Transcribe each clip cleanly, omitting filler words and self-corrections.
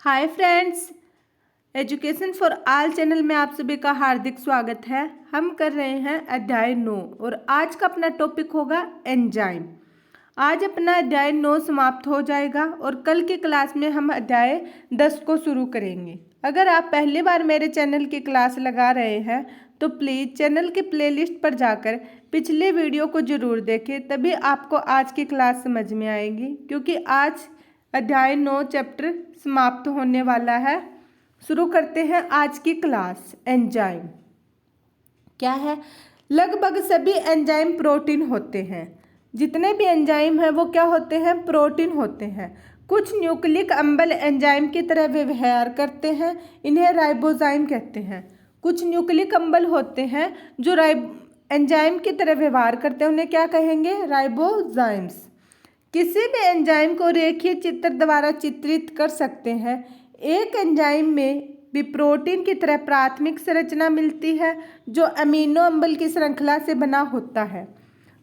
Hi friends, education for all channel में आप सभी का हार्दिक स्वागत है। हम कर रहे हैं अध्याय 9 और आज का अपना टॉपिक होगा एंजाइम। आज अपना अध्याय 9 समाप्त हो जाएगा और कल की क्लास में हम अध्याय 10 को शुरू करेंगे। अगर आप पहली बार मेरे चैनल की क्लास लगा रहे हैं तो प्लीज़ चैनल की प्लेलिस्ट पर जाकर पिछले वीडियो को ज़रूर देखें, तभी आपको आज की क्लास समझ में आएगी, क्योंकि आज अध्याय 9 चैप्टर समाप्त होने वाला है। शुरू करते हैं आज की क्लास। एंजाइम क्या है? लगभग सभी एंजाइम प्रोटीन होते हैं। जितने भी एंजाइम हैं वो क्या होते हैं? प्रोटीन होते हैं। कुछ न्यूक्लिक अम्ल एंजाइम की तरह व्यवहार करते हैं, इन्हें राइबोजाइम कहते हैं। कुछ न्यूक्लिक अम्ल होते हैं जो एंजाइम की तरह व्यवहार करते हैं, उन्हें क्या कहेंगे? राइबोजाइम्स। किसी भी एंजाइम को रेखीय चित्र द्वारा चित्रित कर सकते हैं। एक एंजाइम में भी प्रोटीन की तरह प्राथमिक संरचना मिलती है जो अमीनो अम्ल की श्रृंखला से बना होता है।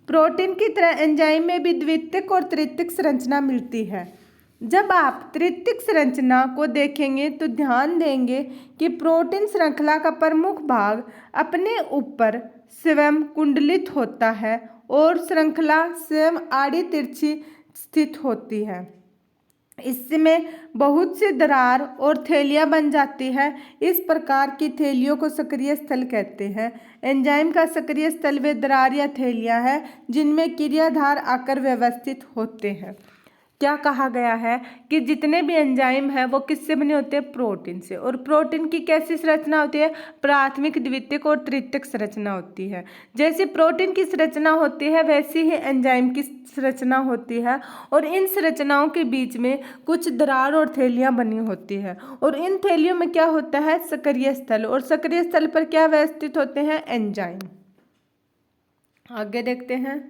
प्रोटीन की तरह एंजाइम में भी द्वितीयक और तृतीयक संरचना मिलती है। जब आप तृतीयक संरचना को देखेंगे तो ध्यान देंगे कि प्रोटीन श्रृंखला का प्रमुख भाग अपने ऊपर स्वयं कुंडलित होता है और श्रृंखला स्वयं आड़ी तिरछी स्थित होती है। इसमें बहुत सी दरार और थैलियाँ बन जाती है। इस प्रकार की थैलियों को सक्रिय स्थल कहते हैं। एंजाइम का सक्रिय स्थल वे दरार या थैलियाँ हैं जिनमें क्रियाधार आकर व्यवस्थित होते हैं। क्या कहा गया है कि जितने भी एंजाइम हैं वो किससे बने होते हैं? प्रोटीन से। और प्रोटीन की कैसी संरचना होती है? प्राथमिक, द्वितीयक और तृतीयक संरचना होती है। जैसे प्रोटीन की संरचना होती है वैसी ही एंजाइम की संरचना होती है, और इन संरचनाओं के बीच में कुछ दरार और थैलियाँ बनी होती है, और इन थैलियों में क्या होता है? सक्रिय स्थल। और सक्रिय स्थल पर क्या व्यवस्थित होते हैं? एंजाइम। आगे देखते हैं।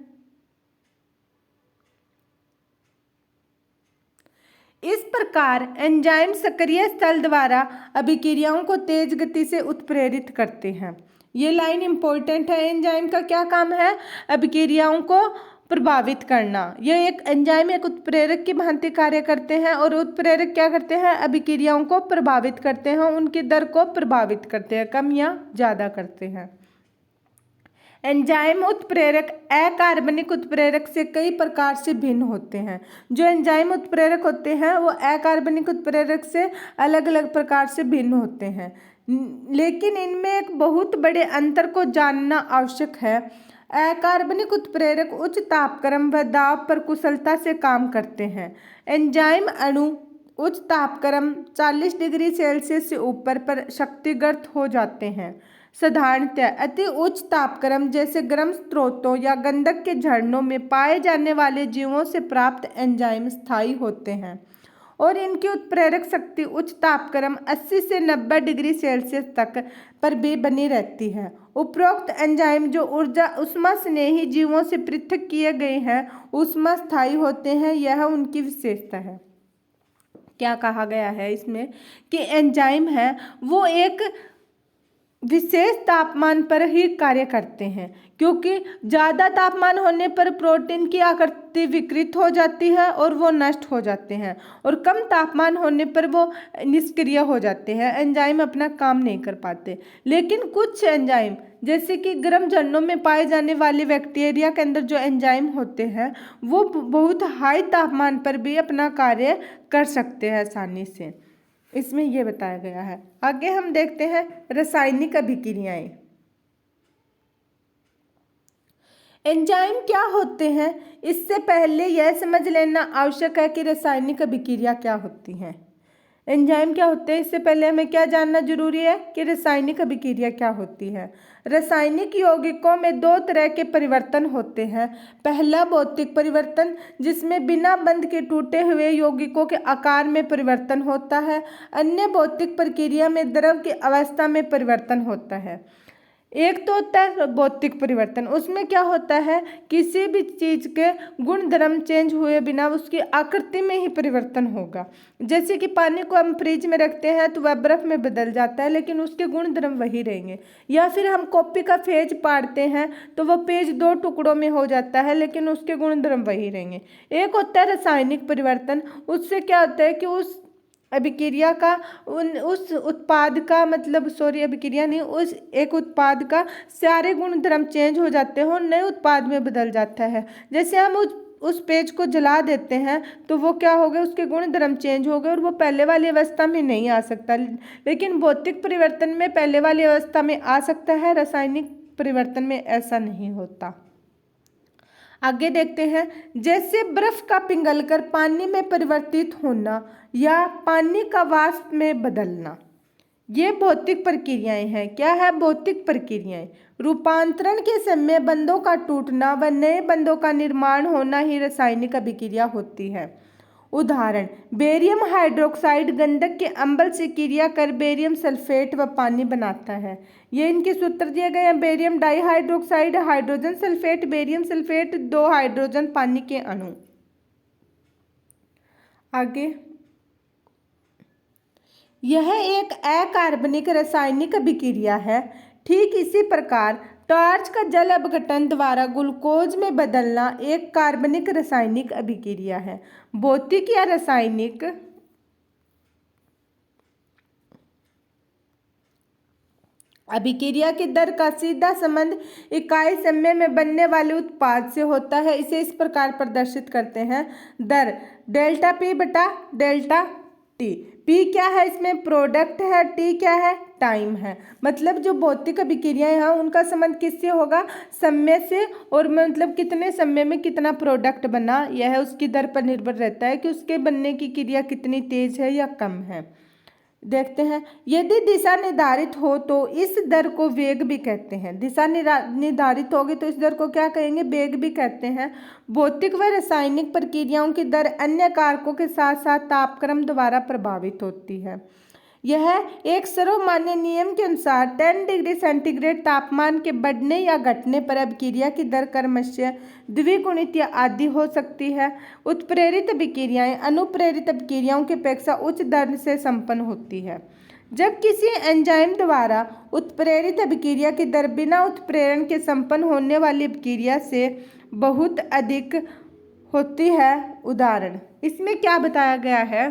इस प्रकार एंजाइम सक्रिय स्थल द्वारा अभिक्रियाओं को तेज गति से उत्प्रेरित करते हैं। ये लाइन इंपॉर्टेंट है। एंजाइम का क्या काम है? अभिक्रियाओं को प्रभावित करना। ये एक एंजाइम एक उत्प्रेरक की भांति कार्य करते हैं, और उत्प्रेरक क्या करते हैं? अभिक्रियाओं को प्रभावित करते हैं, उनकी दर को प्रभावित करते हैं, कम या ज़्यादा करते हैं। एंजाइम उत्प्रेरक अकार्बनिक उत्प्रेरक से कई प्रकार से भिन्न होते हैं। जो एंजाइम उत्प्रेरक होते हैं वो अकार्बनिक उत्प्रेरक से अलग अलग प्रकार से भिन्न होते हैं, लेकिन इनमें एक बहुत बड़े अंतर को जानना आवश्यक है। अकार्बनिक उत्प्रेरक उच्च तापक्रम व दाब पर कुशलता से काम करते हैं। एंजाइम अणु उच्च तापक्रम 40 डिग्री सेल्सियस से ऊपर पर शक्तिगत हो जाते हैं। साधारणतः अति उच्च तापक्रम जैसे गर्म स्रोतों या गंधक के झरनों में पाए जाने वाले जीवों से प्राप्त एंजाइम स्थायी होते हैं, और इनकी उत्प्रेरक शक्ति उच्च तापक्रम 80 से 90 डिग्री सेल्सियस तक पर भी बनी रहती है। उपरोक्त एंजाइम जो ऊर्जा उष्मा स्नेही जीवों से पृथक किए गए हैं उष्मा स्थायी होते हैं, यह उनकी विशेषता है। क्या कहा गया है इसमें? कि एंजाइम है वो एक विशेष तापमान पर ही कार्य करते हैं, क्योंकि ज़्यादा तापमान होने पर प्रोटीन की आकृति विकृत हो जाती है और वो नष्ट हो जाते हैं, और कम तापमान होने पर वो निष्क्रिय हो जाते हैं, एंजाइम अपना काम नहीं कर पाते। लेकिन कुछ एंजाइम जैसे कि गर्म झरनों में पाए जाने वाले बैक्टीरिया के अंदर जो एंजाइम होते हैं वो बहुत हाई तापमान पर भी अपना कार्य कर सकते हैं आसानी से। इसमें यह बताया गया है। आगे हम देखते हैं रासायनिक अभिक्रियाएं। एंजाइम क्या होते हैं? इससे पहले यह समझ लेना आवश्यक है कि रासायनिक अभिक्रिया क्या होती हैं। एंजाइम क्या होते हैं इससे पहले हमें क्या जानना जरूरी है कि रासायनिक अभिक्रिया क्या होती है। रासायनिक यौगिकों में दो तरह के परिवर्तन होते हैं। पहला भौतिक परिवर्तन, जिसमें बिना बंध के टूटे हुए यौगिकों के आकार में परिवर्तन होता है। अन्य भौतिक प्रक्रिया में द्रव की अवस्था में परिवर्तन होता है। एक तो होता है भौतिक परिवर्तन, उसमें क्या होता है? किसी भी चीज़ के गुण धर्म चेंज हुए बिना उसकी आकृति में ही परिवर्तन होगा। जैसे कि पानी को हम फ्रिज में रखते हैं तो वह बर्फ़ में बदल जाता है, लेकिन उसके गुण धर्म वही रहेंगे। या फिर हम कॉपी का पेज पाड़ते हैं तो वह पेज दो टुकड़ों में हो जाता है, लेकिन उसके गुण धर्म वही रहेंगे। एक होता है रासायनिक परिवर्तन, उससे क्या होता है कि उस अभिक्रिया का उस उत्पाद का मतलब अभिक्रिया नहीं, उस एक उत्पाद का सारे गुण धर्म चेंज हो जाते हैं और नए उत्पाद में बदल जाता है। जैसे हम उस पेज को जला देते हैं तो वो क्या हो गया, उसके गुण धर्म चेंज हो गए और वो पहले वाली अवस्था में नहीं आ सकता। लेकिन भौतिक परिवर्तन में पहले वाली अवस्था में आ सकता है, रासायनिक परिवर्तन में ऐसा नहीं होता। आगे देखते हैं, जैसे बर्फ का पिघलकर पानी में परिवर्तित होना या पानी का वाष्प में बदलना, ये भौतिक प्रक्रियाएं हैं। क्या है? भौतिक प्रक्रियाएं। रूपांतरण के समय बंधों का टूटना व नए बंधों का निर्माण होना ही रासायनिक अभिक्रिया होती है। उदाहरण, बेरियम हाइड्रोक्साइड गंधक के अम्ल से क्रिया कर बेरियम सल्फेट व पानी बनाता है। ये इनके सूत्र दिए गए हैं। Barium dihydroxide, hydrogen sulphate, barium sulphate, 2 hydrogen पानी के अणु। आगे, यह एक अकार्बनिक रासायनिक अभिक्रिया है। ठीक इसी प्रकार टॉर्च का जल अपघटन द्वारा ग्लूकोज में बदलना एक कार्बनिक रासायनिक अभिक्रिया है। भौतिक या रासायनिक अभिक्रिया की दर का सीधा संबंध इकाई समय में बनने वाले उत्पाद से होता है। इसे इस प्रकार प्रदर्शित करते हैं, दर डेल्टा पी बटा डेल्टा टी। पी क्या है? इसमें प्रोडक्ट है, टी क्या है? टाइम है। मतलब जो भौतिक अभिक्रियाएं हैं उनका संबंध किससे होगा? समय से, और मतलब कितने समय में कितना प्रोडक्ट बना, यह उसकी दर पर निर्भर रहता है कि उसके बनने की क्रिया कितनी तेज है या कम है। देखते हैं, यदि दिशा निर्धारित हो तो इस दर को वेग भी कहते हैं। दिशा निर्धारित होगी तो इस दर को क्या कहेंगे? वेग भी कहते हैं। भौतिक व रासायनिक प्रक्रियाओं की दर अन्य कारकों के साथ साथ तापक्रम द्वारा प्रभावित होती है। यह एक सर्वमान्य नियम के अनुसार 10 डिग्री सेंटीग्रेड तापमान के बढ़ने या घटने पर अभिक्रिया की दर क्रमशः द्विगुणित या आधी हो सकती है। उत्प्रेरित अभिक्रियाएं अनुप्रेरित अभिक्रियाओं की अपेक्षा उच्च दर से संपन्न होती है। जब किसी एंजाइम द्वारा उत्प्रेरित अभिक्रिया की दर बिना उत्प्रेरण के संपन्न होने वाली अभिक्रिया से बहुत अधिक होती है। उदाहरण, इसमें क्या बताया गया है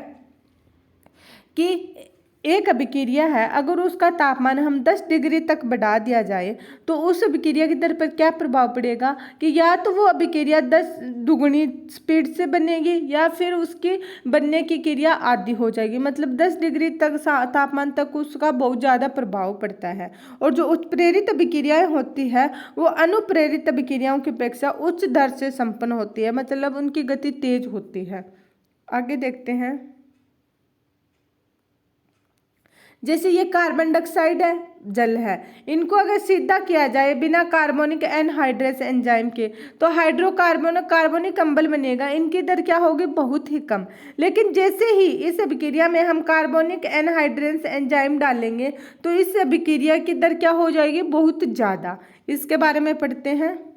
कि एक अभिक्रिया है, अगर उसका तापमान हम 10 डिग्री तक बढ़ा दिया जाए तो उस अभिक्रिया की दर पर क्या प्रभाव पड़ेगा कि या तो वो अभिक्रिया 10 दुगुनी स्पीड से बनेगी या फिर उसकी बनने की क्रिया आधी हो जाएगी। मतलब 10 डिग्री तक तापमान तक उसका बहुत ज़्यादा प्रभाव पड़ता है। और जो उत्प्रेरित अभिक्रियाएं होती है वो अनुप्रेरित अभिक्रियाओं की अपेक्षा उच्च दर से संपन्न होती है, मतलब उनकी गति तेज होती है। आगे देखते हैं, जैसे ये कार्बन डाइऑक्साइड है, जल है, इनको अगर सीधा किया जाए बिना कार्बोनिक एनहाइड्रेस एंजाइम के तो कार्बोनिक अम्ल बनेगा। इनकी दर क्या होगी? बहुत ही कम। लेकिन जैसे ही इस अभिक्रिया में हम कार्बोनिक एनहाइड्रेस एंजाइम डालेंगे तो इस अभिक्रिया की दर क्या हो जाएगी? बहुत ज़्यादा। इसके बारे में पढ़ते हैं।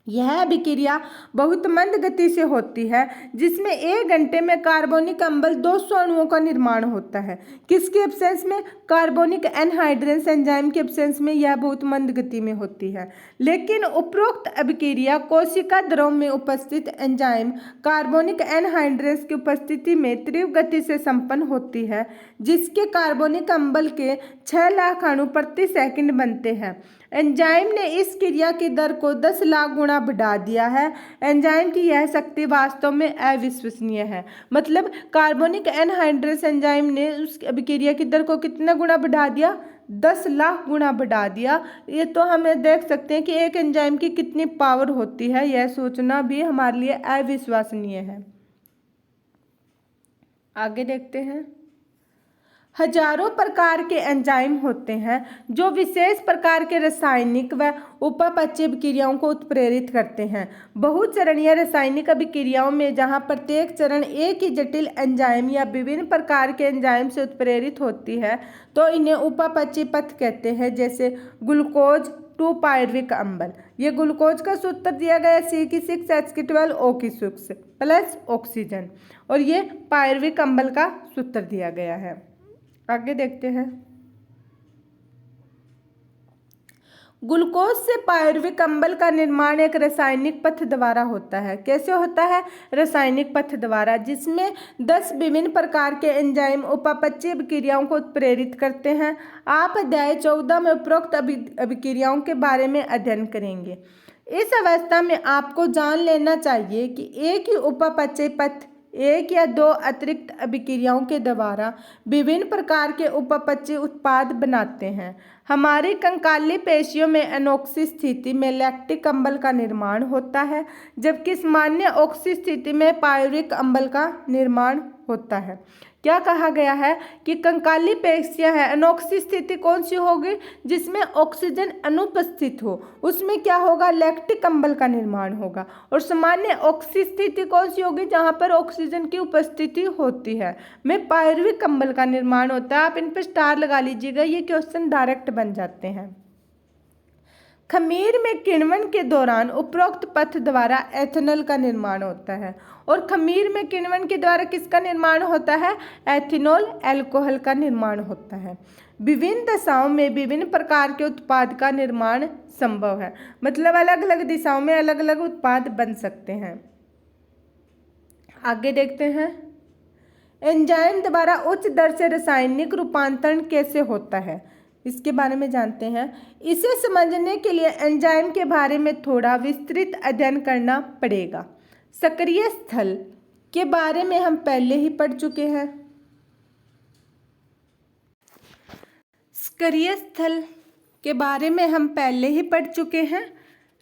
यह अभिक्रिया बहुत मंद गति से होती है, जिसमें 1 घंटे में कार्बोनिक अम्ल 200 अणुओं का निर्माण होता है। किसके एब्सेंस में? कार्बोनिक एनहाइड्रेस एंजाइम के एब्सेंस में यह बहुत मंद गति में होती है। लेकिन उपरोक्त अभिक्रिया कोशिका द्रव में उपस्थित एंजाइम कार्बोनिक एनहाइड्रेस की उपस्थिति में तीव्र गति से संपन्न होती है, जिसके कार्बोनिक अम्ल के 6 लाख अणु प्रति सेकंड बनते हैं। एंजाइम ने इस क्रिया की दर को 10 लाख गुना बढ़ा दिया है। एंजाइम की यह शक्ति वास्तव में अविश्वसनीय है। मतलब कार्बोनिक एनहाइड्रेस एंजाइम ने उस अभिक्रिया की दर को कितना गुना बढ़ा दिया? 10 लाख गुना बढ़ा दिया। ये तो हमें देख सकते हैं कि एक एंजाइम की कितनी पावर होती है, यह सोचना भी हमारे लिए अविश्वसनीय है। आगे देखते हैं, हजारों प्रकार के एंजाइम होते हैं जो विशेष प्रकार के रासायनिक व उपापचय अभिक्रियाओं को उत्प्रेरित करते हैं। बहुचरणीय रासायनिक अभिक्रियाओं में जहां प्रत्येक चरण एक ही जटिल एंजाइम या विभिन्न प्रकार के एंजाइम से उत्प्रेरित होती है तो इन्हें उपापचय पथ कहते हैं। जैसे ग्लूकोज 2 पायरुविक अम्ल, ये ग्लूकोज का सूत्र दिया गया C6H12O6 प्लस ऑक्सीजन, और ये पायरुविक अम्ल का सूत्र दिया गया है। आगे देखते हैं, ग्लूकोज से पायरुविक अम्ल का निर्माण एक रासायनिक पथ द्वारा होता है। कैसे होता है? रासायनिक पथ द्वारा, जिसमें 10 विभिन्न प्रकार के एंजाइम उपापचयी अभिक्रियाओं को उत्प्रेरित करते हैं। आप अध्याय 14 में उपरोक्त अभिक्रियाओं के बारे में अध्ययन करेंगे। इस अवस्था में आपको जान लेना चाहिए कि एक ही उपापचयी पथ एक या दो अतिरिक्त अभिक्रियाओं के द्वारा विभिन्न प्रकार के उपापचयी उत्पाद बनाते हैं। हमारी कंकाली पेशियों में अनोक्सी स्थिति में लैक्टिक अम्ल का निर्माण होता है, जबकि सामान्य ऑक्सी स्थिति में पायरुविक अम्ल का निर्माण होता है। क्या कहा गया है कि कंकाली पेशियां है, अनोक्सी स्थिति कौन सी होगी? जिसमें ऑक्सीजन अनुपस्थित हो, उसमें क्या होगा? लैक्टिक अम्ल का निर्माण होगा। और सामान्य ऑक्सी स्थिति कौन सी होगी? जहां पर ऑक्सीजन की उपस्थिति होती है, में पायरुविक अम्ल का निर्माण होता है। आप इन पर स्टार लगा लीजिएगा, ये क्वेश्चन डायरेक्ट बन जाते हैं। खमीर में किण्वन के दौरान उपरोक्त पथ द्वारा एथेनॉल का निर्माण होता है। और खमीर में किण्वन के द्वारा किसका निर्माण होता है? एथेनॉल अल्कोहल का निर्माण होता है। विभिन्न दशाओं में विभिन्न प्रकार के उत्पाद का निर्माण संभव है, मतलब अलग अलग दिशाओं में अलग अलग उत्पाद बन सकते हैं। आगे देखते हैं, एंजाइम द्वारा उच्च दर से रासायनिक रूपांतरण कैसे होता है, इसके बारे में जानते हैं। इसे समझने के लिए एंजाइम के बारे में थोड़ा विस्तृत अध्ययन करना पड़ेगा। सक्रिय स्थल के बारे में हम पहले ही पढ़ चुके हैं। सक्रिय स्थल के बारे में हम पहले ही पढ़ चुके हैं।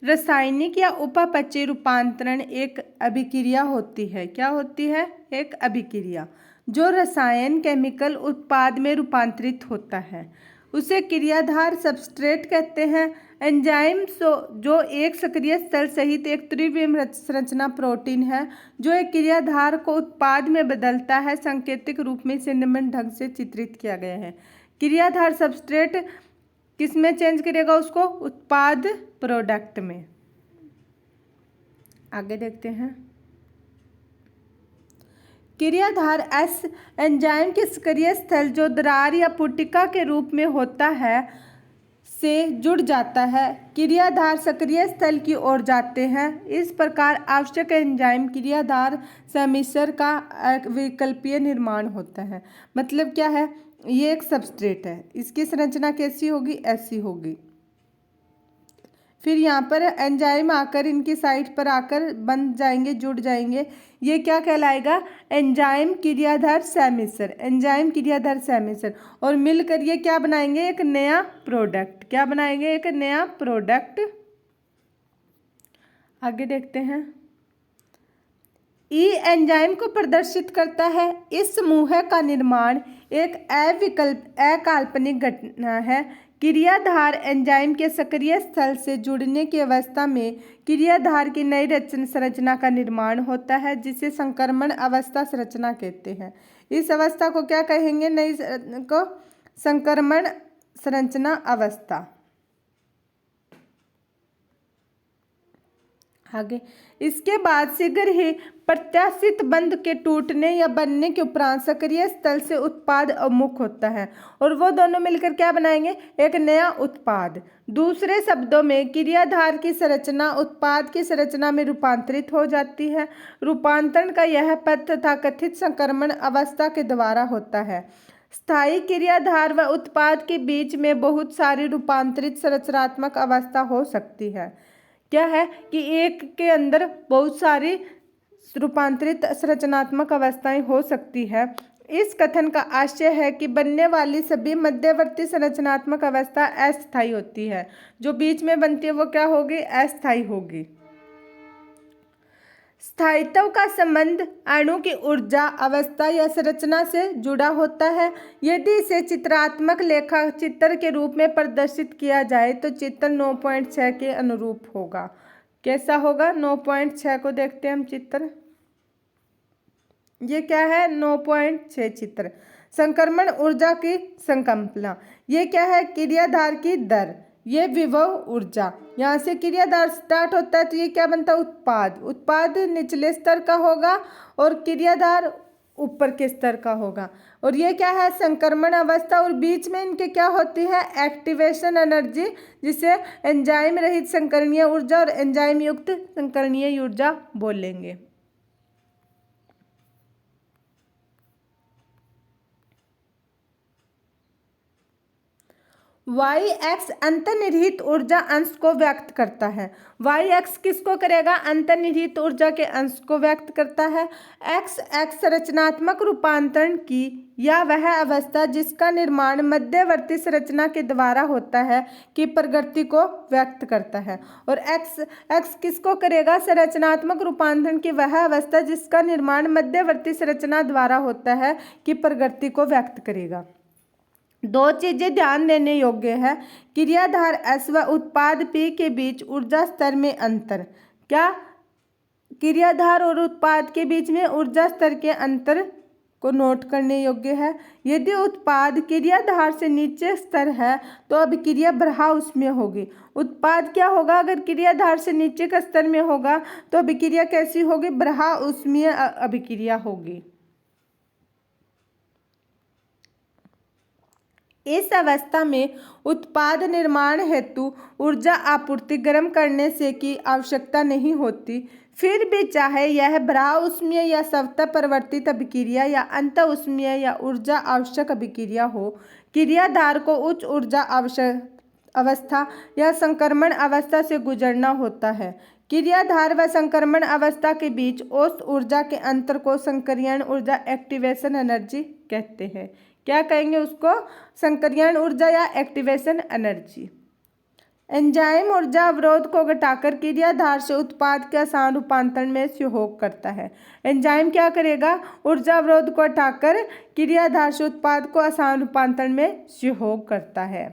रासायनिक या उपापचयी रूपांतरण एक अभिक्रिया होती है। क्या होती है? एक अभिक्रिया जो रसायन केमिकल उत्पाद में रूपांतरित होता है, उसे क्रियाधार सबस्ट्रेट कहते हैं। एंजाइम जो एक सक्रिय स्थल सहित एक त्रिविम संरचना प्रोटीन है जो एक क्रियाधार को उत्पाद में बदलता है, सांकेतिक रूप में इसे निम्न ढंग से चित्रित किया गया है। क्रियाधार सबस्ट्रेट किस में चेंज करेगा उसको? उत्पाद प्रोडक्ट में। आगे देखते हैं, क्रियाधार एस एंजाइम के सक्रिय स्थल जो दरार या पुटिका के रूप में होता है से जुड़ जाता है। क्रियाधार सक्रिय स्थल की ओर जाते हैं। इस प्रकार आवश्यक एंजाइम क्रियाधार सम्मिश्र का वैकल्पिक निर्माण होता है। मतलब क्या है? ये एक सबस्ट्रेट है, इसकी संरचना कैसी होगी? ऐसी होगी। फिर यहाँ पर एंजाइम आकर इनकी साइट पर आकर बन जाएंगे, जुड़ जाएंगे। ये क्या कहलाएगा? एंजाइम क्रियाधार सम्मिश्र। एंजाइम क्रियाधार सम्मिश्र और मिलकर ये क्या बनाएंगे? एक नया प्रोडक्ट। क्या बनाएंगे? एक नया प्रोडक्ट। आगे देखते हैं, ई एंजाइम को प्रदर्शित करता है। इस समूह का निर्माण एक अकाल्पनिक घटना है। क्रियाधार एंजाइम के सक्रिय स्थल से जुड़ने की अवस्था में क्रियाधार की नई संरचना का निर्माण होता है, जिसे संक्रमण अवस्था संरचना कहते हैं। इस अवस्था को क्या कहेंगे? नई को संक्रमण संरचना अवस्था। आगे, इसके बाद शीघ्र ही प्रत्याशित बंध के टूटने या बनने के उपरांत सक्रिय स्थल से उत्पाद अवमुख होता है और वो दोनों मिलकर क्या बनाएंगे? एक नया उत्पाद। दूसरे शब्दों में क्रियाधार की संरचना उत्पाद की संरचना में रूपांतरित हो जाती है। रूपांतरण का यह पथ तथाकथित संक्रमण अवस्था के द्वारा होता है। स्थायी क्रियाधार व उत्पाद के बीच में बहुत सारी रूपांतरित संरचनात्मक अवस्था हो सकती है। क्या है कि एक के अंदर बहुत सारी रूपांतरित संरचनात्मक अवस्थाएं हो सकती है। इस कथन का आशय है कि बनने वाली सभी मध्यवर्ती संरचनात्मक अवस्था अस्थायी होती है। जो बीच में बनती है वो क्या होगी? अस्थायी होगी। स्थायित्व का संबंध अणु की ऊर्जा अवस्था या संरचना से जुड़ा होता है। यदि इसे चित्रात्मक लेखा चित्र के रूप में प्रदर्शित किया जाए तो चित्र 9.6 के अनुरूप होगा। कैसा होगा? 9.6 को देखते हैं हम चित्र। ये क्या है? 9.6 चित्र। संक्रमण ऊर्जा की संकल्पना। ये क्या है? क्रियाधार की दर। ये विभव ऊर्जा। यहाँ से क्रियाधार स्टार्ट होता है तो ये क्या बनता है? उत्पाद। उत्पाद निचले स्तर का होगा और क्रियाधार ऊपर के स्तर का होगा। और ये क्या है, संक्रमण अवस्था, और बीच में इनके क्या होती है, एक्टिवेशन एनर्जी, जिसे एंजाइम रहित संकरणीय ऊर्जा और एंजाइम युक्त संकरणीय ऊर्जा बोलेंगे। वाई एक्स अंतर्निहित ऊर्जा अंश को व्यक्त करता है। वाई एक्स किसको करेगा, अंतर्निहित ऊर्जा के अंश को व्यक्त करता है। एक्स एक्स रचनात्मक रूपांतरण की या वह अवस्था जिसका निर्माण मध्यवर्ती संरचना के द्वारा होता है की प्रगति को व्यक्त करता है। और एक्स एक्स किसको करेगा, संरचनात्मक रूपांतरण की वह अवस्था जिसका निर्माण मध्यवर्ती संरचना द्वारा होता है की प्रगति को व्यक्त करेगा। दो चीजें ध्यान देने योग्य है, क्रियाधार S व उत्पाद P के बीच ऊर्जा स्तर में अंतर। क्या, क्रियाधार और उत्पाद के बीच में ऊर्जा स्तर के अंतर को नोट करने योग्य है। यदि उत्पाद क्रियाधार से नीचे स्तर है तो अभिक्रिया बरहा उसमें होगी। उत्पाद क्या होगा, अगर क्रियाधार से नीचे का स्तर में होगा तो अभिक्रिया कैसी होगी, बरहा उसमें अभिक्रिया होगी। इस अवस्था में उत्पाद निर्माण हेतु ऊर्जा आपूर्ति गर्म करने से की आवश्यकता नहीं होती। फिर भी चाहे यह बरहा ऊष्मीय या स्वतः परिवर्तित अभिक्रिया या अंत ऊष्मीय या ऊर्जा आवश्यक अभिक्रिया हो, क्रियाधार को उच्च ऊर्जा आवश्यक अवस्था या संक्रमण अवस्था से गुजरना होता है। क्रियाधार व संक्रमण अवस्था के बीच औसत ऊर्जा के अंतर को संकरीयण ऊर्जा एक्टिवेशन एनर्जी कहते हैं। क्या कहेंगे उसको, संकरीयण ऊर्जा या एक्टिवेशन एनर्जी। एंजाइम ऊर्जा अवरोध को घटाकर क्रियाधार से उत्पाद के आसान रूपांतरण में सहयोग करता है। एंजाइम क्या करेगा, ऊर्जा अवरोध को हटाकर क्रियाधार से उत्पाद को आसान रूपांतरण में सहयोग करता है।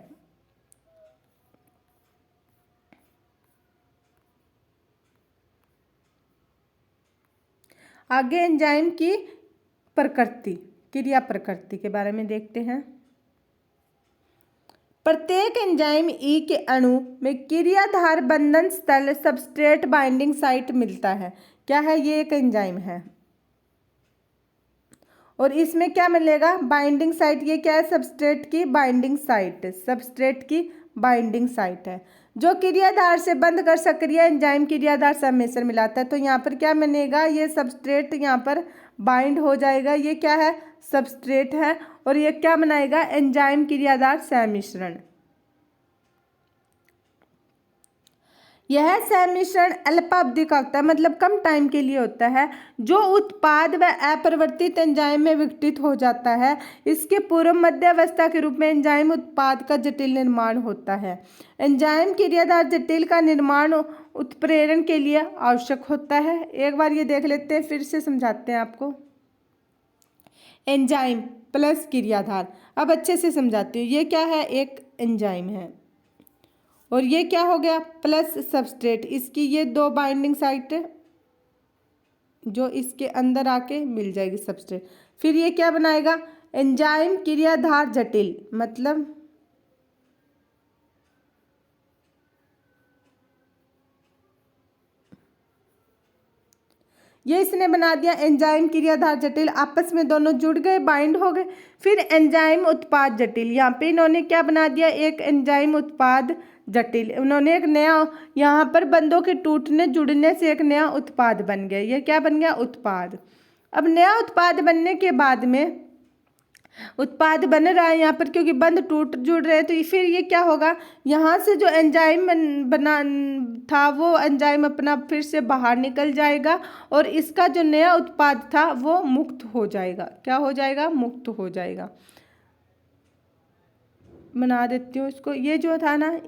आगे एंजाइम की प्रकृति, क्रिया प्रकृति के बारे में देखते हैं। प्रत्येक एंजाइम ई के अणु में क्रियाधार बंधन स्थल सबस्ट्रेट बाइंडिंग साइट मिलता है। क्या है, ये एक एंजाइम है और इसमें क्या मिलेगा, बाइंडिंग साइट। ये क्या है, सबस्ट्रेट की बाइंडिंग साइट, सबस्ट्रेट की बाइंडिंग साइट है जो क्रियाधार से बंध कर सक्रिय एंजाइम क्रियाधार सम्मिश्रण मिलाता है। तो यहाँ पर क्या बनेगा, ये सबस्ट्रेट यहाँ पर बाइंड हो जाएगा। ये क्या है, सबस्ट्रेट है और ये क्या बनाएगा, एंजाइम क्रियाधार सम्मिश्रण। यह सम्मिश्रण अल्पावधि का होता है, मतलब कम टाइम के लिए होता है, जो उत्पाद व अपरिवर्तित एंजाइम में विघटित हो जाता है। इसके पूर्व मध्य अवस्था के रूप में एंजाइम उत्पाद का जटिल निर्माण होता है। एंजाइम क्रियाधार जटिल का निर्माण उत्प्रेरण के लिए आवश्यक होता है। एक बार ये देख लेते हैं, फिर से समझाते हैं आपको। एंजाइम प्लस क्रियाधार, अब अच्छे से समझाती हूँ। ये क्या है, एक एंजाइम है और ये क्या हो गया, प्लस सबस्ट्रेट। इसकी ये दो बाइंडिंग साइट जो इसके अंदर आके मिल जाएगी सबस्ट्रेट। फिर ये क्या बनाएगा, एंजाइम क्रियाधार जटिल, मतलब ये इसने बना दिया एंजाइम क्रियाधार जटिल, आपस में दोनों जुड़ गए, बाइंड हो गए। फिर एंजाइम उत्पाद जटिल, यहाँ पे इन्होंने क्या बना दिया, एक एंजाइम उत्पाद जटिल। उन्होंने एक नया, यहाँ पर बंधों के टूटने जुड़ने से एक नया उत्पाद बन गया। ये क्या बन गया, उत्पाद। अब नया उत्पाद बनने के बाद में उत्पाद बन रहा है यहाँ पर, क्योंकि बंध टूट जुड़ रहे हैं, तो फिर ये क्या होगा, यहाँ से जो एंजाइम बना था वो एंजाइम अपना फिर से बाहर निकल जाएगा और इसका जो नया उत्पाद था वो मुक्त हो जाएगा। क्या हो जाएगा, मुक्त हो जाएगा। बना देती हूँ इसको। ये जो था ना,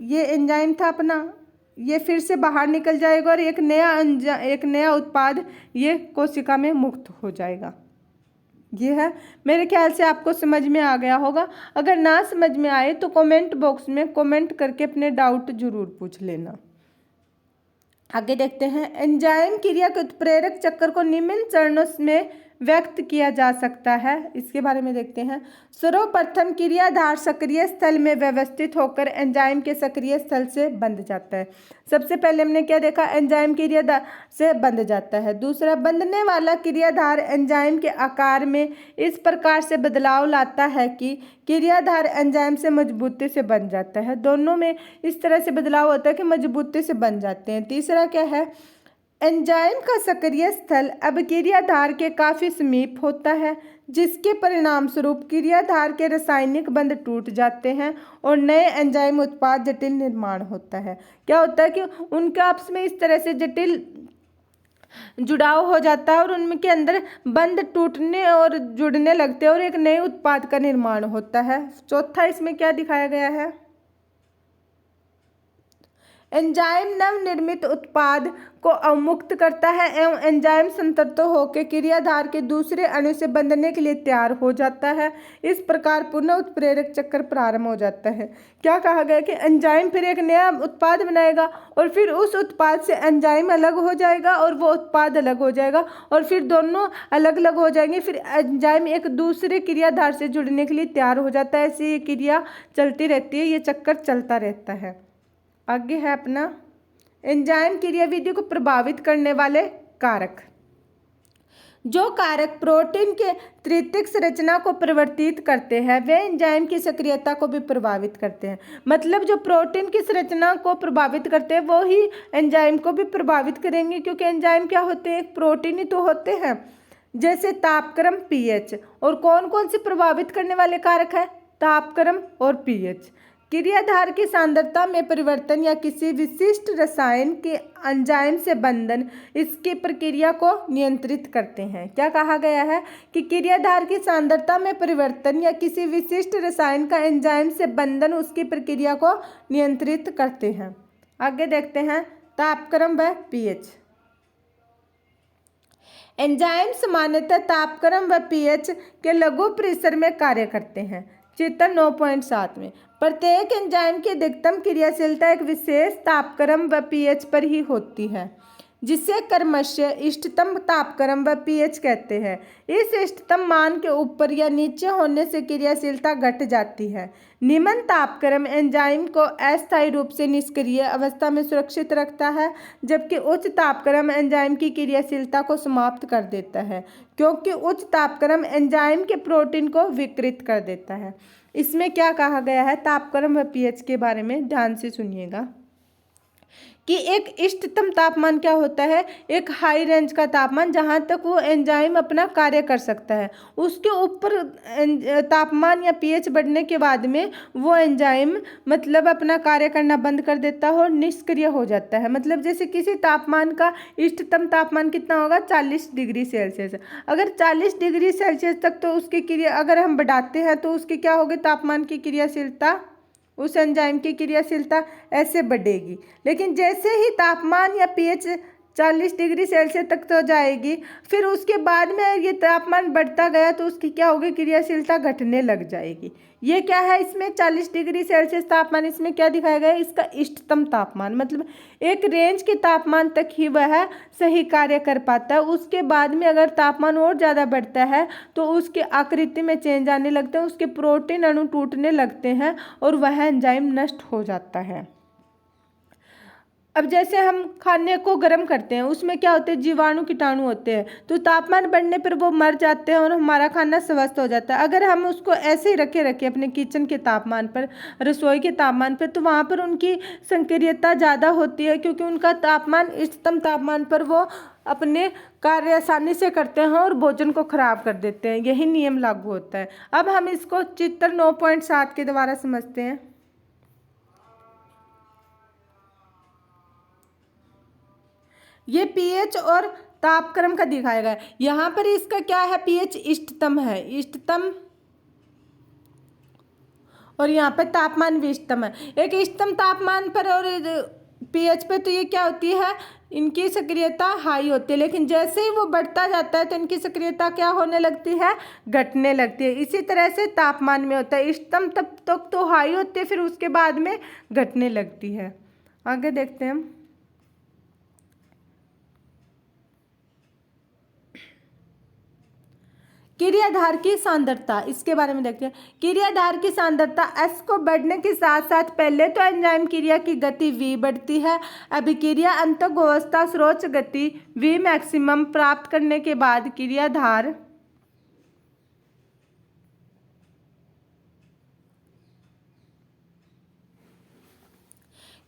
ये एंजाइम था अपना, ये फिर से बाहर निकल जाएगा और एक नया उत्पाद ये कोशिका में मुक्त हो जाएगा। ये है, मेरे ख्याल से आपको समझ में आ गया होगा। अगर ना समझ में आए तो कमेंट बॉक्स में कमेंट करके अपने डाउट जरूर पूछ लेना। आगे देखते हैं, एंजाइम क्रिया के उत्प्रेरक चक्र को निम्न चरणों में व्यक्त किया जा सकता है? इसके बारे में देखते हैं। सर्वप्रथम क्रियाधार सक्रिय स्थल में व्यवस्थित होकर एंजाइम के सक्रिय स्थल से बंध जाता है। सबसे पहले हमने क्या देखा? एंजाइम क्रियाधार से बंध जाता है। दूसरा, बंधने वाला क्रियाधार एंजाइम के आकार में इस प्रकार से बदलाव लाता है कि क्रियाधार एंजाइम से मजबूती से बन जाता है। दोनों में इस तरह से बदलाव होता है कि मजबूती से बन जाते हैं। तीसरा क्या है? एंजाइम का सक्रिय स्थल अब क्रियाधार के काफी समीप होता है, जिसके परिणाम स्वरूप क्रियाधार के रासायनिक बंध टूट जाते हैं और नए एंजाइम उत्पाद जटिल निर्माण होता है। क्या होता है कि उनके आपस में इस तरह से जटिल जुड़ाव हो जाता है और उनके अंदर बंध टूटने और जुड़ने लगते हैं और एक नए उत्पाद का निर्माण होता है। चौथा इसमें क्या दिखाया गया है? एंजाइम नवनिर्मित उत्पाद को अवमुक्त करता है एवं एंजाइम संतृप्त होकर क्रियाधार के दूसरे अणु से बंधने के लिए तैयार हो जाता है। इस प्रकार पुनः उत्प्रेरक चक्र प्रारंभ हो जाता है। क्या कहा गया कि एंजाइम फिर एक नया उत्पाद बनाएगा और फिर उस उत्पाद से एंजाइम अलग हो जाएगा और वो उत्पाद अलग हो जाएगा और फिर दोनों अलग अलग हो जाएंगे। फिर एंजाइम एक दूसरे क्रियाधार से जुड़ने के लिए तैयार हो जाता है। ऐसी ये क्रिया चलती रहती है, ये चक्कर चलता रहता है। आगे है अपना एंजाइम क्रियाविधि को प्रभावित करने वाले कारक। जो कारक प्रोटीन के तृतीयक संरचना को परिवर्तित करते हैं वे एंजाइम की सक्रियता को भी प्रभावित करते हैं। मतलब जो प्रोटीन की संरचना को प्रभावित करते हैं वो ही एंजाइम को भी प्रभावित करेंगे, क्योंकि एंजाइम क्या होते हैं? एक प्रोटीन ही तो होते हैं। जैसे तापक्रम, पीएच। और कौन कौन से प्रभावित करने वाले कारक है? तापक्रम और पीएच। क्रियाधार की सांद्रता में परिवर्तन या किसी विशिष्ट रसायन के एंजाइम से बंधन इसकी प्रक्रिया को नियंत्रित करते हैं। क्या कहा गया है? कि क्रियाधार की सांद्रता में परिवर्तन या किसी विशिष्ट रसायन का एंजाइम से बंधन उसकी प्रक्रिया को नियंत्रित करते हैं। आगे देखते हैं तापक्रम व पीएच। एंजाइम सामान्यतः तापक्रम व पीएच के लघु परिसर में कार्य करते हैं। चित्र 9.7 में प्रत्येक एंजाइम की अधिकतम क्रियाशीलता एक विशेष तापक्रम व पीएच पर ही होती है, जिसे क्रमशः इष्टतम तापक्रम व पीएच कहते हैं। इस इष्टतम मान के ऊपर या नीचे होने से क्रियाशीलता घट जाती है। निम्न तापक्रम एंजाइम को अस्थायी रूप से निष्क्रिय अवस्था में सुरक्षित रखता है, जबकि उच्च तापक्रम एंजाइम की क्रियाशीलता को समाप्त कर देता है, क्योंकि उच्च तापक्रम एंजाइम के प्रोटीन को विकृत कर देता है। इसमें क्या कहा गया है तापक्रम व पीएच के बारे में? ध्यान से सुनिएगा कि एक इष्टतम तापमान क्या होता है? एक हाई रेंज का तापमान, जहाँ तक वो एंजाइम अपना कार्य कर सकता है। उसके ऊपर तापमान या पीएच बढ़ने के बाद में वो एंजाइम मतलब अपना कार्य करना बंद कर देता है और निष्क्रिय हो जाता है। मतलब जैसे किसी तापमान का इष्टतम तापमान कितना होगा? 40 डिग्री सेल्सियस। अगर 40 डिग्री सेल्सियस तक तो उसकी क्रिया अगर हम बढ़ाते हैं तो उसकी क्या होगी? तापमान की क्रियाशीलता, उस एंजाइम की क्रियाशीलता ऐसे बढ़ेगी। लेकिन जैसे ही तापमान या पीएच 40 डिग्री सेल्सियस तक तो जाएगी, फिर उसके बाद में ये तापमान बढ़ता गया तो उसकी क्या होगी? क्रियाशीलता घटने लग जाएगी। ये क्या है? इसमें 40 डिग्री सेल्सियस तापमान इसमें क्या दिखाया गया है? इसका इष्टतम तापमान। मतलब एक रेंज के तापमान तक ही वह सही कार्य कर पाता है। उसके बाद में अगर तापमान और ज़्यादा बढ़ता है तो उसकी आकृति में चेंज आने लगते हैं, उसके प्रोटीन अणु टूटने लगते हैं और वह एंजाइम नष्ट हो जाता है। अब जैसे हम खाने को गर्म करते हैं, उसमें क्या होते हैं? जीवाणु कीटाणु होते हैं, तो तापमान बढ़ने पर वो मर जाते हैं और हमारा खाना स्वस्थ हो जाता है। अगर हम उसको ऐसे ही रखे अपने किचन के तापमान पर, रसोई के तापमान पर, तो वहाँ पर उनकी संक्रियता ज़्यादा होती है, क्योंकि उनका तापमान इष्टतम तापमान पर वो अपने कार्य आसानी से करते हैं और भोजन को खराब कर देते हैं। यही नियम लागू होता है। अब हम इसको चित्र 9.7 के द्वारा समझते हैं। ये पीएच और तापक्रम का दिखाया गया है। यहाँ पर इसका क्या है? पीएच इष्टतम है, इष्टतम, और यहाँ पर तापमान भी इष्टतम है। एक इष्टतम तापमान पर और पीएच पे तो ये क्या होती है? इनकी सक्रियता हाई होती है, लेकिन जैसे ही वो बढ़ता जाता है तो इनकी सक्रियता क्या होने लगती है? घटने लगती है। इसी तरह से तापमान में होता है, इष्टतम तब तक तो हाई होती है, फिर उसके बाद में घटने लगती है। आगे देखते हैं हम। क्रियाधार की सांद्रता, इसके बारे में देखते हैं। क्रियाधार की सांद्रता S को बढ़ने के साथ साथ पहले तो एंजाइम क्रिया की गति V बढ़ती है। अभिक्रिया अंतःअवस्था सर्वोच्च गति V मैक्सिमम प्राप्त करने के बाद क्रियाधार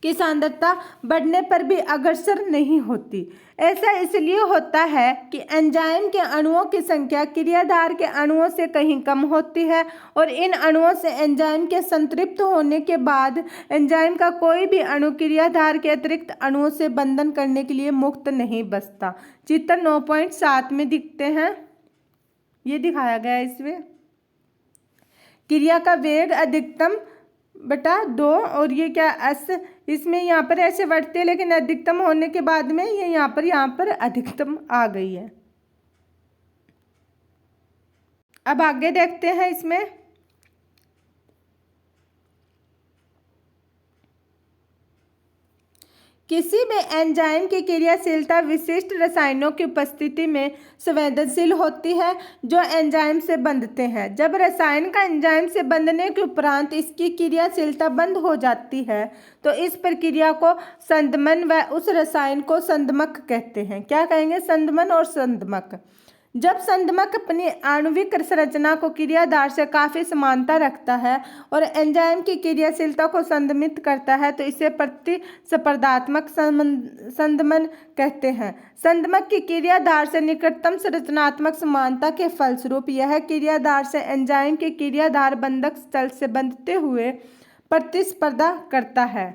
की सांद्रता बढ़ने पर भी अग्रसर नहीं होती। ऐसा इसलिए होता है कि एंजाइम के अणुओं की संख्या क्रियाधार के अणुओं से कहीं कम होती है और इन अणुओं से एंजाइम के संतृप्त होने के बाद एंजाइम का कोई भी अणु क्रियाधार के अतिरिक्त अणुओं से बंधन करने के लिए मुक्त नहीं बचता। चित्र 9.7 में दिखते हैं, ये दिखाया गया है इसमें। क्रिया का वेग अधिकतम बटा 2 और ये क्या S, इसमें यहाँ पर ऐसे बढ़ते हैं लेकिन अधिकतम होने के बाद में ये यहाँ पर अधिकतम आ गई है। अब आगे देखते हैं इसमें। किसी भी एंजाइम की क्रियाशीलता विशिष्ट रसायनों की उपस्थिति में संवेदनशील होती है जो एंजाइम से बंधते हैं। जब रसायन का एंजाइम से बंधने के उपरांत इसकी क्रियाशीलता बंद हो जाती है तो इस प्रक्रिया को संदमन व उस रसायन को संदमक कहते हैं। क्या कहेंगे? संदमन और संदमक। जब संदमक अपनी आणविक संरचना को क्रियाधार से काफ़ी समानता रखता है और एंजाइम की क्रियाशीलता को संदमित करता है तो इसे प्रतिस्पर्धात्मक संदमन कहते हैं। संदमक की क्रियाधार से निकटतम संरचनात्मक समानता के फलस्वरूप यह क्रियाधार से एंजाइम के क्रियाधार बंधक स्थल से बंधते हुए प्रतिस्पर्धा करता है।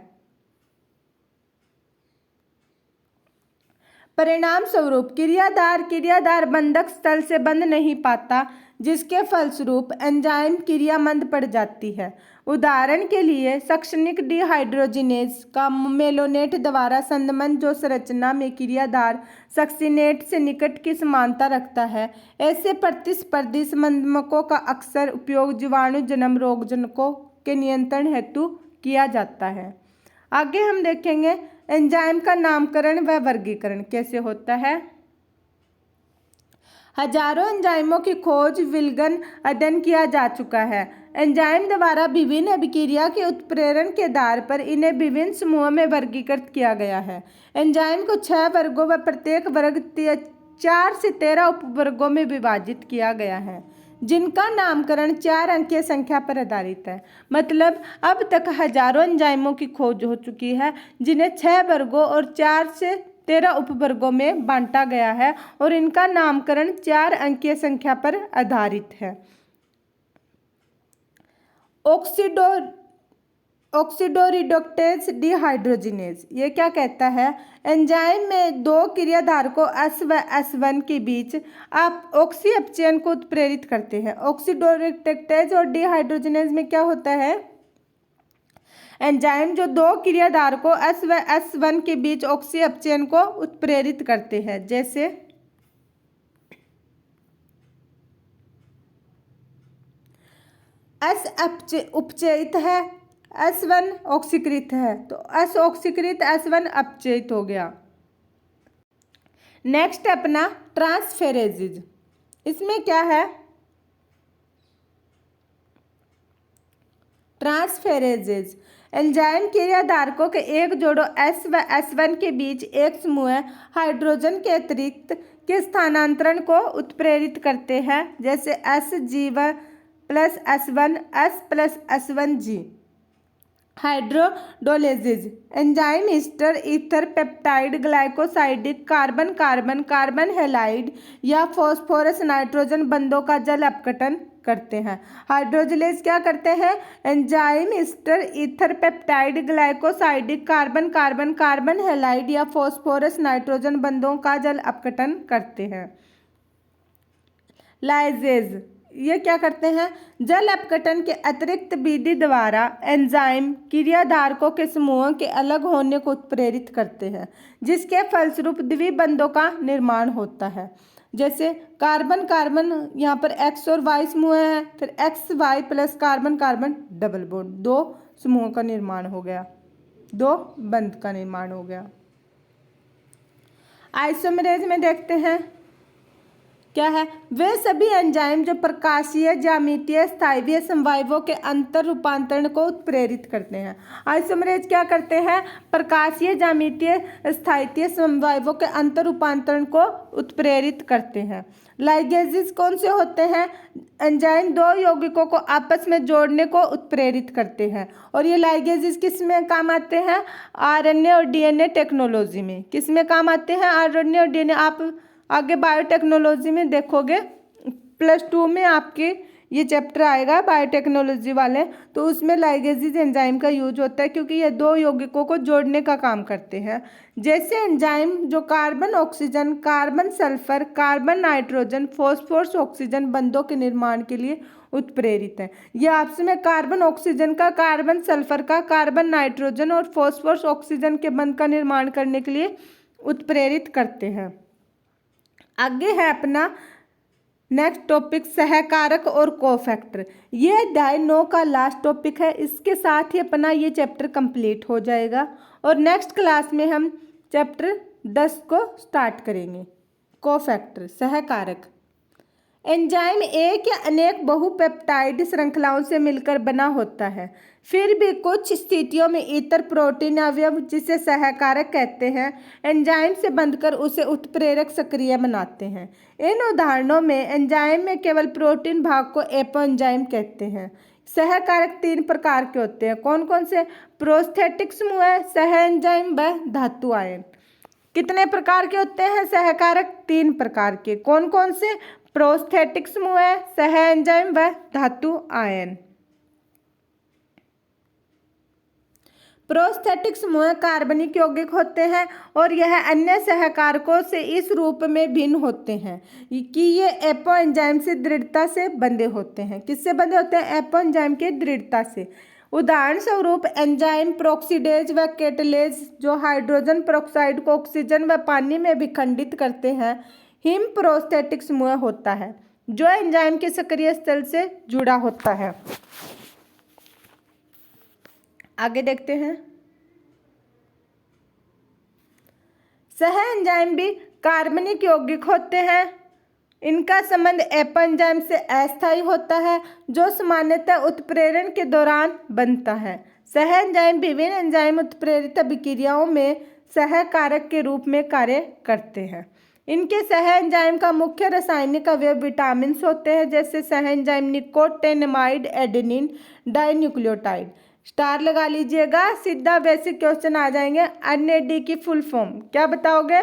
परिणाम स्वरूप क्रियाधार बंधक स्थल से बंध नहीं पाता, जिसके फलस्वरूप एंजाइम क्रिया मंद पड़ जाती है। उदाहरण के लिए सक्शनिक डिहाइड्रोजिनेज का मेलोनेट द्वारा संदमन जो संरचना में क्रियाधार सक्सिनेट से निकट की समानता रखता है। ऐसे प्रतिस्पर्धी संदमकों का अक्सर उपयोग जीवाणु जन्म रोगजनकों के नियंत्रण हेतु किया जाता है। आगे हम देखेंगे एंजाइम का नामकरण व वर्गीकरण कैसे होता है। हजारों एंजाइमों की खोज विलगन अध्ययन किया जा चुका है। एंजाइम द्वारा विभिन्न अभिक्रिया के उत्प्रेरण के आधार पर इन्हें विभिन्न समूहों में वर्गीकृत किया गया है। एंजाइम को 6 वर्गों व प्रत्येक वर्ग 4 से 13 उपवर्गों में विभाजित किया गया है, जिनका नामकरण 4 अंकीय संख्या पर आधारित है। मतलब अब तक हजारों एंजाइमों की खोज हो चुकी है जिन्हें 6 वर्गों और 4 से 13 उपवर्गों में बांटा गया है और इनका नामकरण 4 अंकीय संख्या पर आधारित है। ऑक्सीडोरिडोक्टेज डिहाइड्रोजिनेज ये क्या कहता है? एंजाइम में 2 क्रियाधारकों S व S1 के बीच आप ऑक्सी अपचयन को उत्प्रेरित करते हैं। ऑक्सीडोरिडोक्टेज और डिहाइड्रोजिनेज में क्या होता है? एंजाइम जो 2 क्रियाधारकों S व S1 के बीच ऑक्सी अपचयन को उत्प्रेरित करते हैं। जैसे S उपचयित है, S1 ऑक्सीकृत है, तो S ऑक्सीकृत S1 अपचयित हो गया। नेक्स्ट अपना ट्रांसफेरेजेज, इसमें क्या है? ट्रांसफेरेजेज एंजाइम क्रियाधारकों के एक जोड़ों S व S1 के बीच एक समूह हाइड्रोजन के अतिरिक्त के स्थानांतरण को उत्प्रेरित करते हैं। जैसे SG1 plus S1 S plus S1G। Hydrolases enzyme ester ether peptide glycosidic carbon carbon carbon halide या फॉस्फोरस नाइट्रोजन बंधों का जल अपघटन करते हैं। हाइड्रोजलेज क्या करते हैं? Enzyme ester ether peptide glycosidic carbon carbon carbon halide या फॉस्फोरस नाइट्रोजन बंधों का जल अपघटन करते हैं। लाइजेज ये क्या करते हैं? जल अपघटन के अतिरिक्त विधि द्वारा एंजाइम क्रियाधारकों के समूहों के अलग होने को उत्प्रेरित करते हैं, जिसके फलस्वरूप द्विबंधों का निर्माण होता है। जैसे कार्बन कार्बन यहाँ पर X और Y समूह है, फिर XY plus carbon carbon double bond, 2 समूहों का निर्माण हो गया, 2 बंध का निर्माण हो गया। आइसोमेरेज में देखते हैं क्या है, वे सभी एंजाइम जो प्रकाशीय, ज्यामितीय, स्थायवीय समवायों के अंतर रूपांतरण को उत्प्रेरित करते हैं। आइसोमरेज क्या करते हैं, प्रकाशीय, ज्यामितीय, स्थायवीय समवायों के अंतर रूपांतरण को उत्प्रेरित करते हैं। लाइगेजेस कौन से होते हैं, एंजाइम दो यौगिकों को आपस में जोड़ने को उत्प्रेरित करते हैं। और ये लाइगेजेस किस में काम आते हैं, आरएनए और डीएनए टेक्नोलॉजी में। किस में काम आते हैं, आरएनए और डीएनए। आप आगे बायोटेक्नोलॉजी में देखोगे, +2 में आपके ये चैप्टर आएगा बायोटेक्नोलॉजी वाले, तो उसमें लाइगेजेस एंजाइम का यूज होता है, क्योंकि ये दो यौगिकों को जोड़ने का काम करते हैं। जैसे एंजाइम जो carbon oxygen, carbon sulphur, carbon nitrogen, phosphorus oxygen बंधों के निर्माण के लिए उत्प्रेरित है। ये आपस में कार्बन ऑक्सीजन का, कार्बन सल्फर का, कार्बन नाइट्रोजन और फॉस्फोरस ऑक्सीजन के बंध का निर्माण करने के लिए उत्प्रेरित करते हैं। आगे है अपना नेक्स्ट टॉपिक, सहकारक और कोफैक्टर। ये अध्याय 9 का लास्ट टॉपिक है। इसके साथ ही अपना ये चैप्टर कंप्लीट हो जाएगा और नेक्स्ट क्लास में हम चैप्टर 10 को स्टार्ट करेंगे। कोफैक्टर, सहकारक। एंजाइम एक या अनेक बहुपेप्टाइड श्रृंखलाओं से मिलकर बना होता है। फिर भी कुछ स्थितियों में इतर प्रोटीन अवयव, जिसे सहकारक कहते हैं, एंजाइम से बंधकर उसे उत्प्रेरक सक्रिय बनाते हैं। इन उदाहरणों में एंजाइम में केवल प्रोटीन भाग को एपोएंजाइम कहते हैं। सहकारक 3 प्रकार के होते हैं। कौन कौन से, प्रोस्थेटिक समूह, सह एंजाइम व धातु आयन। कितने प्रकार के होते हैं सहकारक, 3 प्रकार के। कौन कौन से, प्रोस्थेटिक समूह, सह एंजाइम व धातु आयन। प्रोस्थेटिक समूह कार्बनिक यौगिक होते हैं और यह अन्य सहकारकों से इस रूप में भिन्न होते हैं कि ये एपोएंजाइम से दृढ़ता से बंधे होते हैं। किससे बंधे होते हैं, एपोएंजाइम के दृढ़ता से। उदाहरण स्वरूप एंजाइम प्रोक्सीडेज व केटलेज जो हाइड्रोजन पेरोक्साइड को ऑक्सीजन व पानी में विखंडित करते हैं, हिम प्रोस्थेटिक समूह होता है जो एंजाइम के सक्रिय स्थल से जुड़ा होता है। आगे देखते हैं, सह एंजाइम भी कार्बनिक यौगिक होते हैं। इनका संबंध एपोएंजाइम से अस्थायी होता है जो सामान्यतः उत्प्रेरण के दौरान बनता है। सह एंजाइम विभिन्न एंजाइम उत्प्रेरित अभिक्रियाओं में सहकारक के रूप में कार्य करते हैं। इनके सह एंजाइम का मुख्य रासायनिक अवयव विटामिन होते हैं, जैसे सह enzyme nicotinamide adenine dinucleotide. Star लगा लीजिएगा, सीधा बेसिक क्वेश्चन आ जाएंगे। NAD की फुल फॉर्म क्या बताओगे,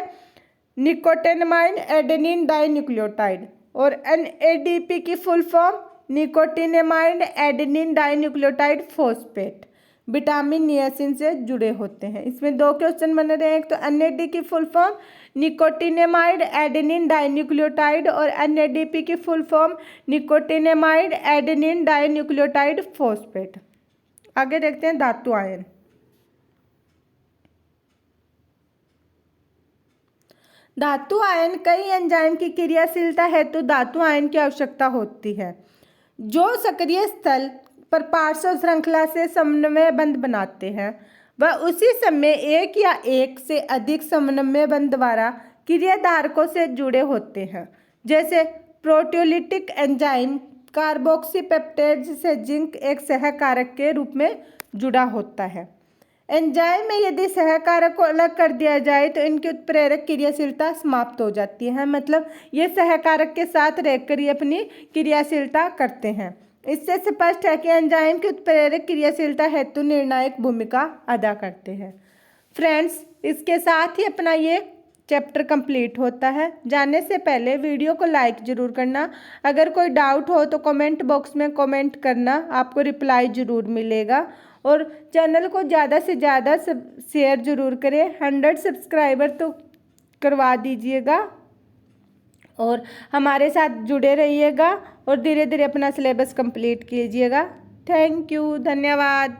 निकोटिनामाइड एडेनिन डाइन्यूक्लियोटाइड। और NADP की full form nicotinamide adenine dinucleotide phosphate. Vitamin niacin से जुड़े होते हैं। इसमें 2 क्वेश्चन बन रहे हैं, एक तो NAD की full form nicotinamide adenine dinucleotide और NADP की full form nicotinamide adenine dinucleotide phosphate. आगे देखते हैं धातु आयन। धातु आयन कई एंजाइम की क्रियाशीलता हेतु धातु आयन की आवश्यकता होती है, जो सक्रिय स्थल पर पार्श्व श्रृंखला से समन्वय बंध बनाते हैं। वह उसी समय एक या एक से अधिक समन्वय बंध द्वारा क्रियाधारकों से जुड़े होते हैं। जैसे प्रोटियोलिटिक एंजाइम कार्बोक्सीपेप्टेज से जिंक एक सहकारक के रूप में जुड़ा होता है। एंजाइम में यदि सहकारक को अलग कर दिया जाए तो इनकी उत्प्रेरक क्रियाशीलता समाप्त हो जाती है। मतलब ये सहकारक के साथ रहकर ही अपनी क्रियाशीलता करते हैं। इससे स्पष्ट है कि एंजाइम की उत्प्रेरक क्रियाशीलता हेतु निर्णायक भूमिका अदा करते हैं। फ्रेंड्स, इसके साथ ही अपना ये चैप्टर कंप्लीट होता है। जाने से पहले वीडियो को लाइक ज़रूर करना। अगर कोई डाउट हो तो कमेंट बॉक्स में कमेंट करना, आपको रिप्लाई ज़रूर मिलेगा। और चैनल को ज़्यादा से ज़्यादा शेयर ज़रूर करें। 100 सब्सक्राइबर तो करवा दीजिएगा और हमारे साथ जुड़े रहिएगा और धीरे धीरे अपना सिलेबस कंप्लीट कीजिएगा। थैंक यू, धन्यवाद।